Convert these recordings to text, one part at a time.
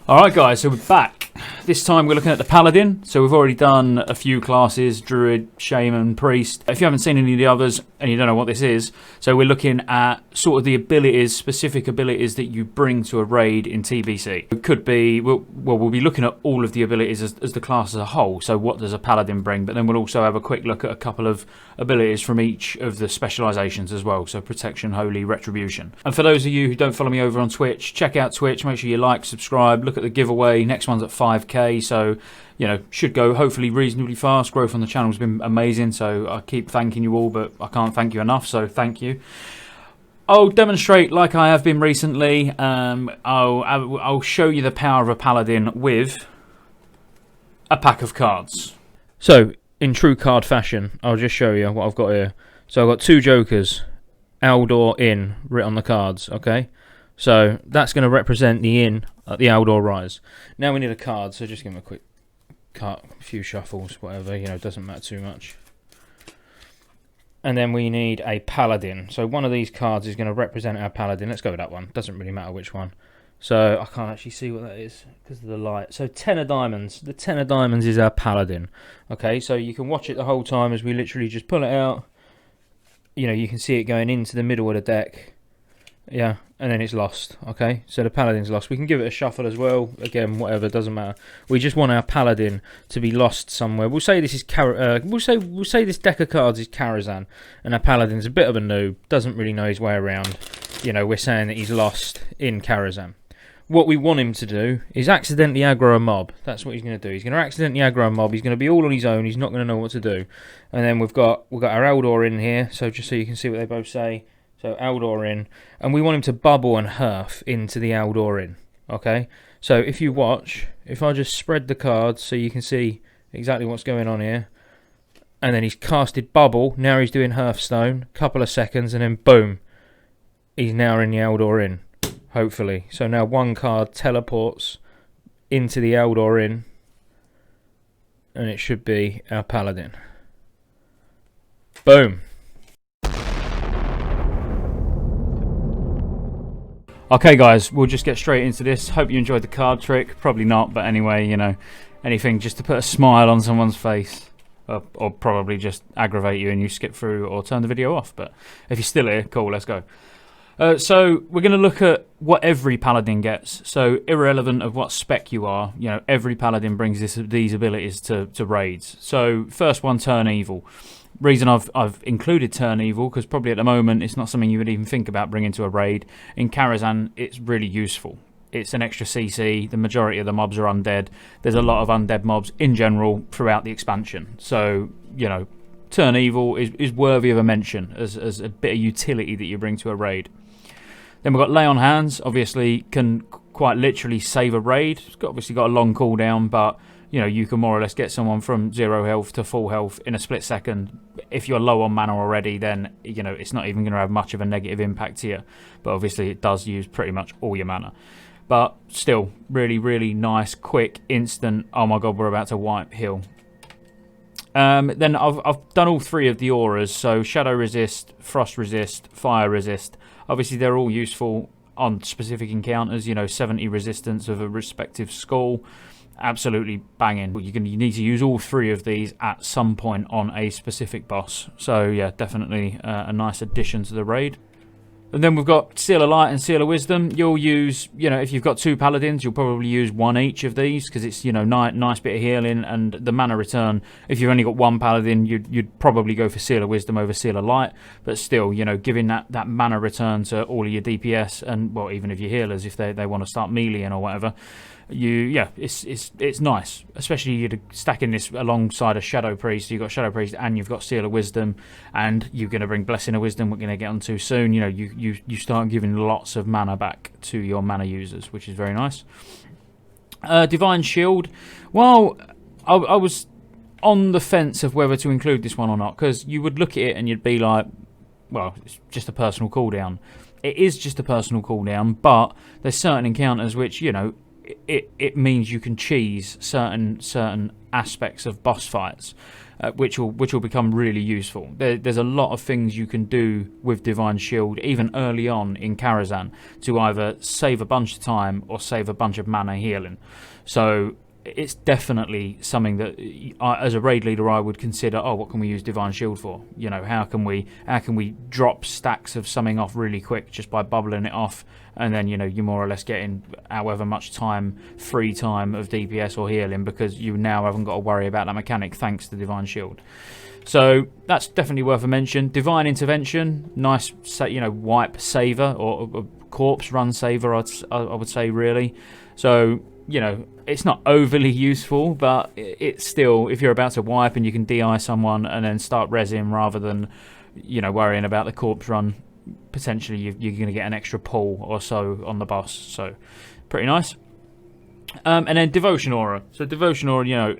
Alright guys, so we're back. This time we're looking at the Paladin. So we've already done a few classes, Druid, Shaman, Priest. If you haven't seen any of the others and you don't know what this is, so we're looking at sort of the abilities, specific abilities that you bring to a raid in TBC. It could be, we'll be looking at all of the abilities as the class as a whole. So what does a Paladin bring? But then we'll also have a quick look at a couple of abilities from each of the specializations as well. So Protection, Holy, Retribution. And for those of you who don't follow me over on Twitch, check out Twitch. Make sure you like, subscribe, look at the giveaway. Next one's at 5k, so you know, should go hopefully reasonably fast. Growth on the channel has been amazing, so I keep thanking you all, but I can't thank you enough, so thank you. I'll demonstrate like I have been recently. I'll show you the power of a Paladin with a pack of cards. So in true card fashion, I'll just show you what I've got here. So I've got two jokers, Aldor Inn, written on the cards, okay? So that's going to represent the inn at the Aldor Rise. Now we need a card, so just give him a quick cut, a few shuffles, whatever, you know, doesn't matter too much. And then we need a Paladin. So one of these cards is going to represent our Paladin. Let's go with that one. Doesn't really matter which one. So I can't actually see what that is because of the light. So 10 of diamonds. The 10 of diamonds is our Paladin. Okay, so you can watch it the whole time as we literally just pull it out. You know, you can see it going into the middle of the deck. Yeah, and then it's lost. Okay, so the Paladin's lost. We can give it a shuffle as well. Again, whatever, doesn't matter. We just want our Paladin to be lost somewhere. We'll say this is we'll say this deck of cards is Karazhan, and our Paladin's a bit of a noob. Doesn't really know his way around. You know, we're saying that he's lost in Karazhan. What we want him to do is accidentally aggro a mob. That's what he's going to do. He's going to accidentally aggro a mob. He's going to be all on his own. He's not going to know what to do. And then we've got our Aldor in here. So just so you can see what they both say. So Aldor Inn, and we want him to bubble and herf into the Aldor Inn. Okay, so if you watch, if I just spread the cards so you can see exactly what's going on here, and then he's casted bubble, now he's doing Hearthstone, couple of seconds, and then boom, he's now in the Aldor Inn, hopefully. So now one card teleports into the Aldor Inn, and it should be our Paladin. Boom. Okay guys, we'll just get straight into this. Hope you enjoyed the card trick. Probably not, but anyway, you know, anything just to put a smile on someone's face. Or probably just aggravate you and you skip through or turn the video off. But if you're still here, cool, let's go. So we're going to look at what every Paladin gets. So irrelevant of what spec you are, you know, every Paladin brings these abilities to raids. So first one, Turn Evil. Reason I've included Turn Evil because probably at the moment it's not something you would even think about bringing to a raid. In Karazhan, it's really useful. It's an extra CC. The majority of the mobs are undead. There's a lot of undead mobs in general throughout the expansion. So, you know, Turn Evil is worthy of a mention as a bit of utility that you bring to a raid. Then we've got Lay on Hands. Obviously, can quite literally save a raid. It's obviously got a long cooldown, but you know, you can more or less get someone from 0 health to full health in a split second. If you're low on mana already, then, you know, it's not even going to have much of a negative impact here. But obviously it does use pretty much all your mana. But still, really, really nice, quick, instant, oh my god, we're about to wipe heal. Then I've done all three of the auras. So Shadow Resist, Frost Resist, Fire Resist. Obviously they're all useful on specific encounters. You know, 70 resistance of a respective skull. Absolutely banging. You need to use all three of these at some point on a specific boss. So yeah, definitely a nice addition to the raid. And then we've got Seal of Light and Seal of Wisdom. You'll use, you know, if you've got two Paladins, you'll probably use one each of these because it's, you know, nice bit of healing and the mana return. If you've only got one Paladin, you'd probably go for Seal of Wisdom over Seal of Light. But still, you know, giving that mana return to all of your DPS and, well, even if your healers, if they want to start meleeing or whatever. It's nice, especially you're stacking this alongside a Shadow Priest. So you've got Shadow Priest and you've got Seal of Wisdom, and you're going to bring Blessing of Wisdom. We're going to get onto soon. You know, you start giving lots of mana back to your mana users, which is very nice. Divine Shield. Well, I was on the fence of whether to include this one or not because you would look at it and you'd be like, well, it's just a personal cooldown. It is just a personal cooldown, but there's certain encounters which, you know, it means you can cheese certain aspects of boss fights, which will become really useful. There's a lot of things you can do with Divine Shield, even early on in Karazhan, to either save a bunch of time or save a bunch of mana healing. So it's definitely something that, as a raid leader, I would consider. Oh, what can we use Divine Shield for? You know, how can we drop stacks of something off really quick just by bubbling it off, and then, you know, you're more or less getting however much time, free time of DPS or healing, because you now haven't got to worry about that mechanic thanks to Divine Shield. So that's definitely worth a mention. Divine Intervention, nice, you know, wipe saver or corpse run saver, I would say, really. So, you know, it's not overly useful, but it's still, if you're about to wipe and you can DI someone and then start resin rather than, you know, worrying about the corpse run, potentially you're going to get an extra pull or so on the boss. So pretty nice. And then Devotion Aura. So Devotion Aura, you know,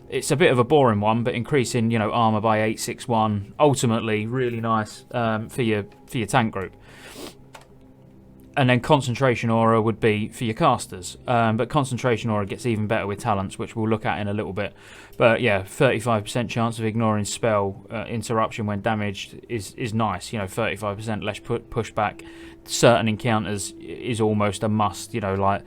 it's a bit of a boring one, but increasing, you know, armor by 861, ultimately really nice for your tank group. And then Concentration Aura would be for your casters. But Concentration Aura gets even better with talents, which we'll look at in a little bit. But yeah, 35% chance of ignoring spell interruption when damaged is nice. You know, 35% less pushback. Certain encounters is almost a must, you know, like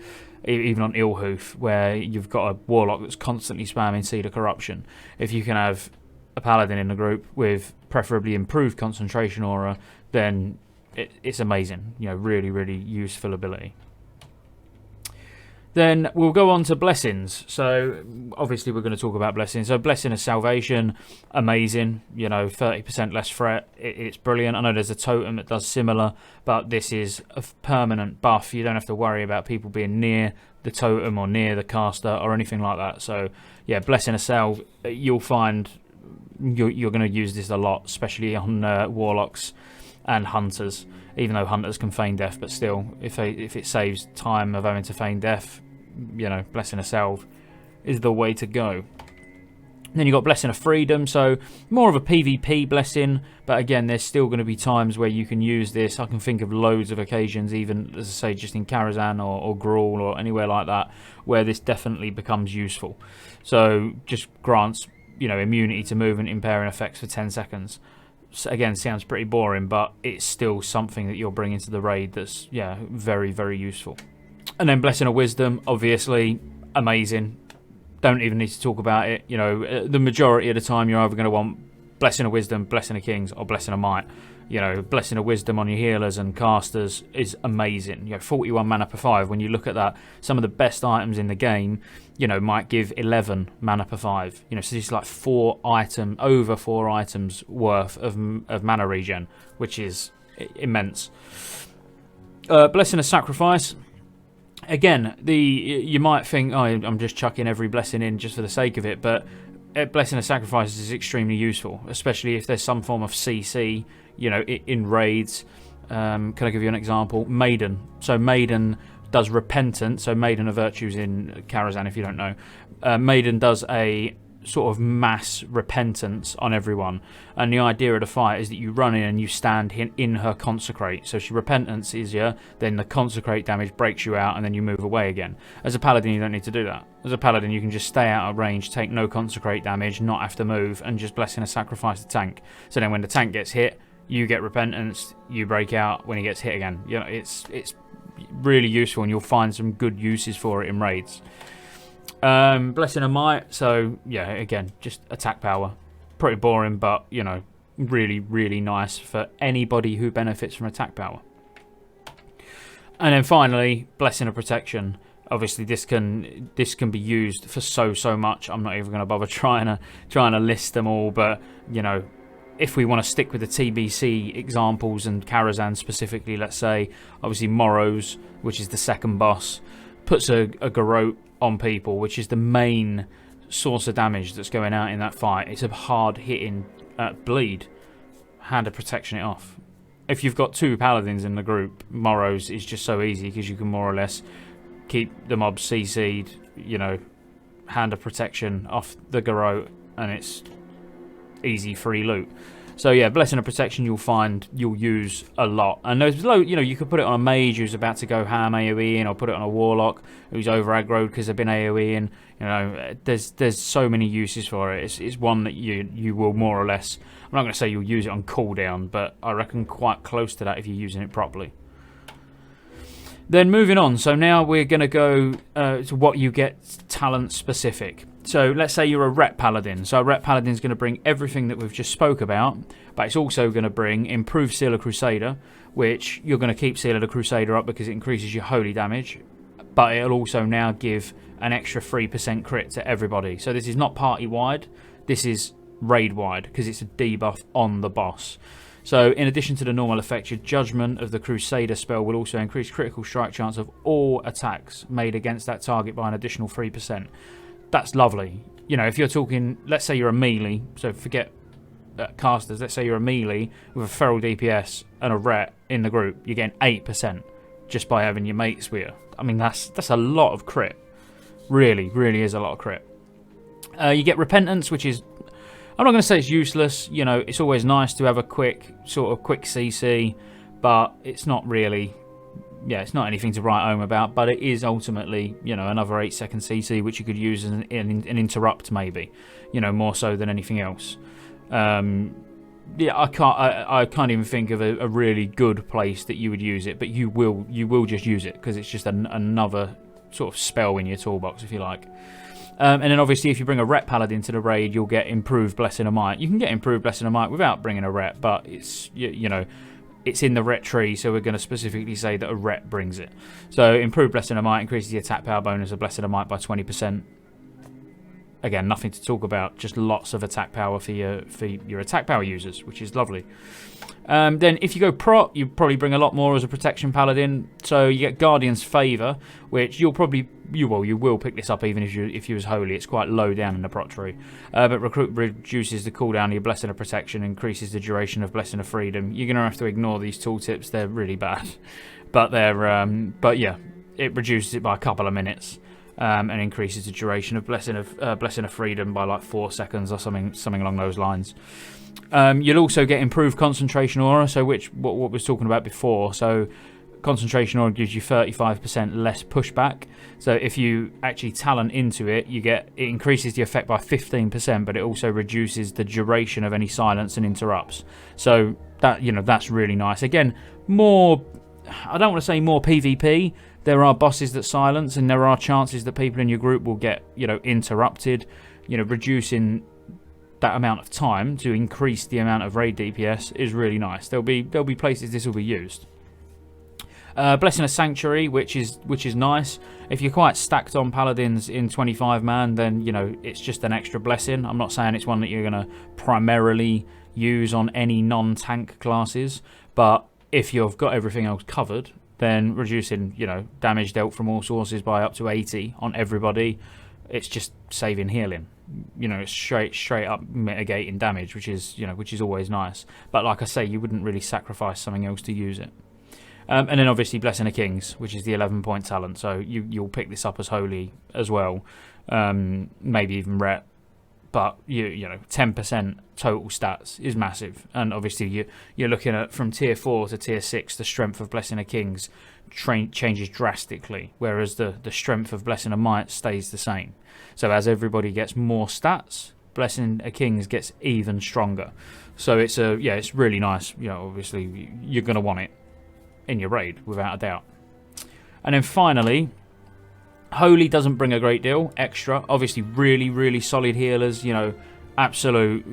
even on Ilhoof, where you've got a Warlock that's constantly spamming Seed of Corruption. If you can have a Paladin in the group with preferably improved Concentration Aura, then it's amazing, you know, really, really useful ability. Then we'll go on to Blessings. So obviously we're going to talk about Blessings. So Blessing of Salvation, amazing, you know, 30% less threat. It's brilliant. I know there's a totem that does similar, but this is a permanent buff. You don't have to worry about people being near the totem or near the caster or anything like that. So yeah, Blessing of Salve, you'll find you're going to use this a lot, especially on Warlocks and Hunters, even though Hunters can feign death, but still, if it saves time of having to feign death, you know, Blessing of Salve is the way to go. Then you've got Blessing of Freedom, so more of a PvP blessing, but again, there's still going to be times where you can use this. I can think of loads of occasions, even, as I say, just in Karazhan or Gruul or anywhere like that, where this definitely becomes useful. So just grants, you know, immunity to movement impairing effects for 10 seconds. Again, sounds pretty boring, but it's still something that you're bringing to the raid that's, yeah, very, very useful. And then Blessing of Wisdom, obviously, amazing. Don't even need to talk about it. You know, the majority of the time you're either going to want Blessing of Wisdom, Blessing of Kings, or Blessing of Might. You know, Blessing of Wisdom on your healers and casters is amazing. You know, 41 mana per 5. When you look at that, some of the best items in the game, you know, might give 11 mana per 5. You know, so it's like over 4 items worth of mana regen, which is immense. Blessing of Sacrifice. Again, you might think, oh, I'm just chucking every blessing in just for the sake of it, but Blessing of Sacrifice is extremely useful, especially if there's some form of CC, you know, in raids. Can I give you an example? Maiden. So Maiden does Repentance. So Maiden of Virtues in Karazhan, if you don't know. Maiden does a sort of mass repentance on everyone, and the idea of the fight is that you run in and you stand in her Consecrate. So she repentances you, then the Consecrate damage breaks you out, and then you move away again. As a Paladin, you don't need to do that. As a Paladin, you can just stay out of range, take no Consecrate damage, not have to move, and just Blessing of Sacrifice the tank. So then when the tank gets hit, you get repentance, you break out when he gets hit again. You know, it's really useful, and you'll find some good uses for it in raids. Blessing of Might, so yeah, again, just attack power. Pretty boring, but, you know, really, really nice for anybody who benefits from attack power. And then finally, Blessing of Protection. Obviously, this can be used for so much. I'm not even going to bother trying to list them all, but, you know, if we want to stick with the TBC examples and Karazhan specifically, let's say, obviously Morrows, which is the second boss, puts a garrote on people, which is the main source of damage that's going out in that fight. It's a hard hitting bleed. Hand of Protection it off. If you've got 2 paladins in the group, Morrows is just so easy because you can more or less keep the mobs CC'd, you know, Hand of Protection off the garrote, and it's easy free loot. So yeah, Blessing of Protection you'll find you'll use a lot. And there's you could put it on a mage who's about to go ham AoE in, or put it on a warlock who's over aggroed because they've been AoE in. There's so many uses for it. It's one that you will more or less, I'm not going to say you'll use it on cooldown, but I reckon quite close to that if you're using it properly. Then moving on, so now we're going to go to what you get talent specific. So let's say you're a Ret Paladin. So a Ret Paladin is going to bring everything that we've just spoke about, but it's also going to bring improved Seal of Crusader, which you're going to keep Seal of the Crusader up because it increases your holy damage, but it'll also now give an extra 3% crit to everybody. So this is not party-wide, this is raid-wide because it's a debuff on the boss. So in addition to the normal effect, your Judgment of the Crusader spell will also increase critical strike chance of all attacks made against that target by an additional 3%. That's lovely. If you're talking, let's say you're a melee, so forget casters, let's say you're a melee with a feral DPS and a Ret in the group, you're getting 8% just by having your mates with you. I mean, that's a lot of crit. Really, really is a lot of crit. You get Repentance, which is, I'm not going to say it's useless. It's always nice to have a quick CC, but it's not really, it's not anything to write home about. But it is ultimately, another 8-second CC, which you could use as an interrupt, maybe, more so than anything else. I can't even think of a really good place that you would use it, but you will just use it because it's just another sort of spell in your toolbox, if you like. And then obviously if you bring a Ret Paladin to the raid, you'll get improved Blessing of Might. You can get improved Blessing of Might without bringing a Ret, but it's it's in the Ret tree, so we're going to specifically say that a Ret brings it. So improved Blessing of Might increases the attack power bonus of Blessing of Might by 20%. Again, nothing to talk about, just lots of attack power for your attack power users, which is lovely. Then if you go prot, you probably bring a lot more as a protection paladin. So you get Guardian's Favour, which you will pick this up even if you was holy. It's quite low down in the prot tree. But Recruit reduces the cooldown of your Blessing of Protection, increases the duration of Blessing of Freedom. You're going to have to ignore these tooltips, they're really bad. But yeah, it reduces it by a couple of minutes. And increases the duration of Blessing of Freedom by like 4 seconds or something along those lines. You'll also get improved Concentration Aura, so what we was talking about before. So Concentration Aura gives you 35% less pushback. So if you actually talent into it, it increases the effect by 15%, but it also reduces the duration of any silence and interrupts. So that's really nice. Again, more, I don't want to say more PvP. There are bosses that silence, and there are chances that people in your group will get, interrupted. Reducing that amount of time to increase the amount of raid DPS is really nice. There'll be places this will be used. Blessing of Sanctuary, which is nice. If you're quite stacked on paladins in 25 man, then it's just an extra blessing. I'm not saying it's one that you're going to primarily use on any non-tank classes, but if you've got everything else covered, then reducing, damage dealt from all sources by up to 80 on everybody, it's just saving healing. It's straight up mitigating damage, which is always nice. But like I say, you wouldn't really sacrifice something else to use it. And then obviously Blessing of Kings, which is the 11-point talent. So you'll pick this up as holy as well, maybe even Ret. But 10% total stats is massive, and obviously you're looking at from tier 4 to tier 6, the strength of Blessing of Kings changes drastically, whereas the strength of Blessing of Might stays the same. So as everybody gets more stats, Blessing of Kings gets even stronger. So it's really nice. Obviously you're going to want it in your raid without a doubt. And then finally, Holy doesn't bring a great deal extra. Obviously, really, really solid healers. Absolute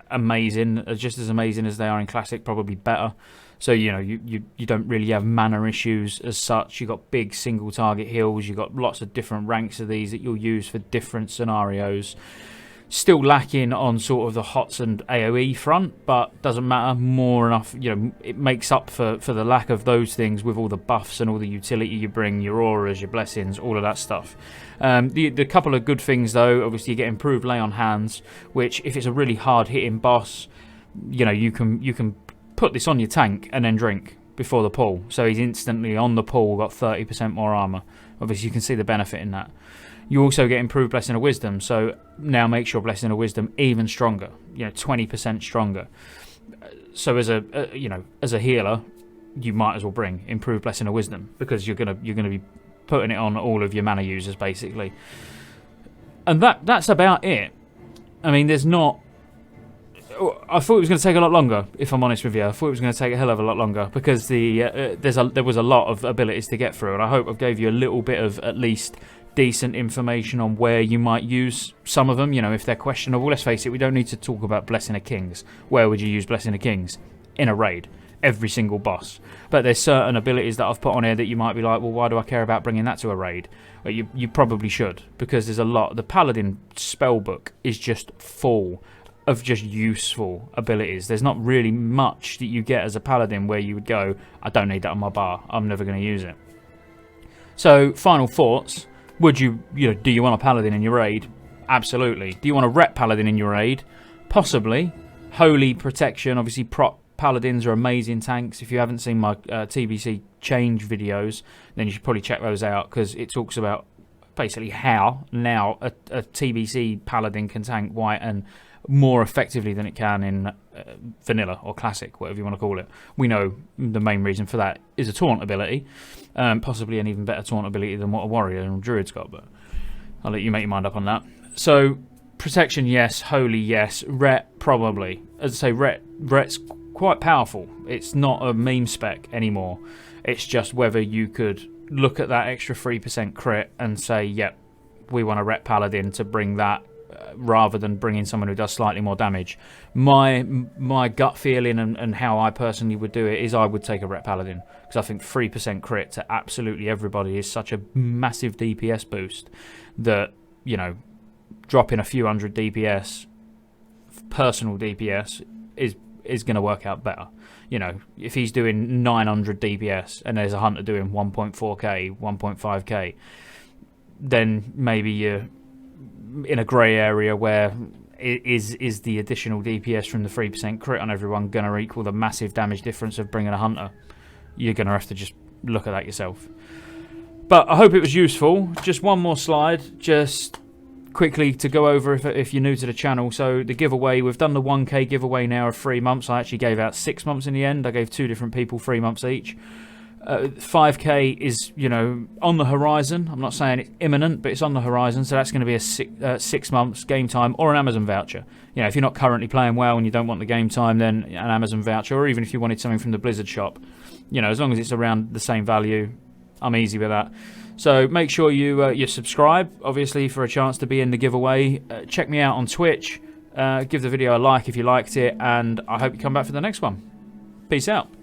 amazing. Just as amazing as they are in Classic, probably better. So you don't really have mana issues as such. You've got big single target heals. You've got lots of different ranks of these that you'll use for different scenarios. Still lacking on sort of the HOTS and AoE front, but doesn't matter. More enough, it makes up for the lack of those things with all the buffs and all the utility you bring, your auras, your blessings, all of that stuff. The couple of good things though, obviously you get improved lay on hands, which if it's a really hard hitting boss, you can put this on your tank and then drink before the pull. So he's instantly on the pull, got 30% more armor. Obviously you can see the benefit in that. You also get improved Blessing of Wisdom, so now makes your Blessing of Wisdom even stronger, 20% stronger. So as a healer, you might as well bring improved blessing of wisdom, because you're gonna be putting it on all of your mana users basically. And that's about it. I mean, there's not. I thought it was going to take a lot longer, if I'm honest with you. I thought it was going to take a hell of a lot longer, because there was a lot of abilities to get through, and I hope I've gave you a little bit of at least decent information on where you might use some of them. You know, if they're questionable. Let's face it, we don't need to talk about Blessing of Kings. Where would you use Blessing of Kings? In a raid. Every single boss. But there's certain abilities that I've put on here that you might be like, well, why do I care about bringing that to a raid? Well, you probably should, because there's a lot. The Paladin spellbook is just full of just useful abilities. There's not really much that you get as a Paladin where you would go, I don't need that on my bar, I'm never going to use it. So, final thoughts. Do you want a Paladin in your raid? Absolutely. Do you want a rep Paladin in your raid? Possibly. Holy protection, obviously prop Paladins are amazing tanks. If you haven't seen my TBC change videos, then you should probably check those out, because it talks about basically how now a TBC Paladin can tank white and more effectively than it can in vanilla or classic, whatever you want to call it. We know the main reason for that is a taunt ability, possibly an even better taunt ability than what a warrior and druid's got, but I'll let you make your mind up on that. So protection, yes. Holy, yes. Ret, probably. As I say, ret's quite powerful. It's not a meme spec anymore. It's just whether you could look at that extra 3% crit and say, yep, we want a ret Paladin to bring that, rather than bringing someone who does slightly more damage. My gut feeling and how I personally would do it is I would take a ret Paladin, because I think 3% crit to absolutely everybody is such a massive DPS boost that, you know, dropping a few hundred DPS, personal DPS, is going to work out better. You know, if he's doing 900 DPS and there's a hunter doing 1.4k, 1.5k, then maybe you're in a grey area where is the additional DPS from the 3% crit on everyone going to equal the massive damage difference of bringing a hunter? You're going to have to just look at that yourself. But I hope it was useful. Just one more slide, just quickly to go over if you're new to the channel. So the giveaway, we've done the 1k giveaway now of 3 months. I actually gave out 6 months in the end. I gave 2 different people 3 months each. 5k is, you know, on the horizon. I'm not saying it's imminent, but it's on the horizon. So that's going to be a 6 months game time or an Amazon voucher. You know, if you're not currently playing WoW and you don't want the game time, then an Amazon voucher, or even if you wanted something from the Blizzard shop, you know, as long as it's around the same value, I'm easy with that. So make sure you subscribe, obviously, for a chance to be in the giveaway. Check me out on Twitch. Give the video a like if you liked it, and I hope you come back for the next one. Peace out.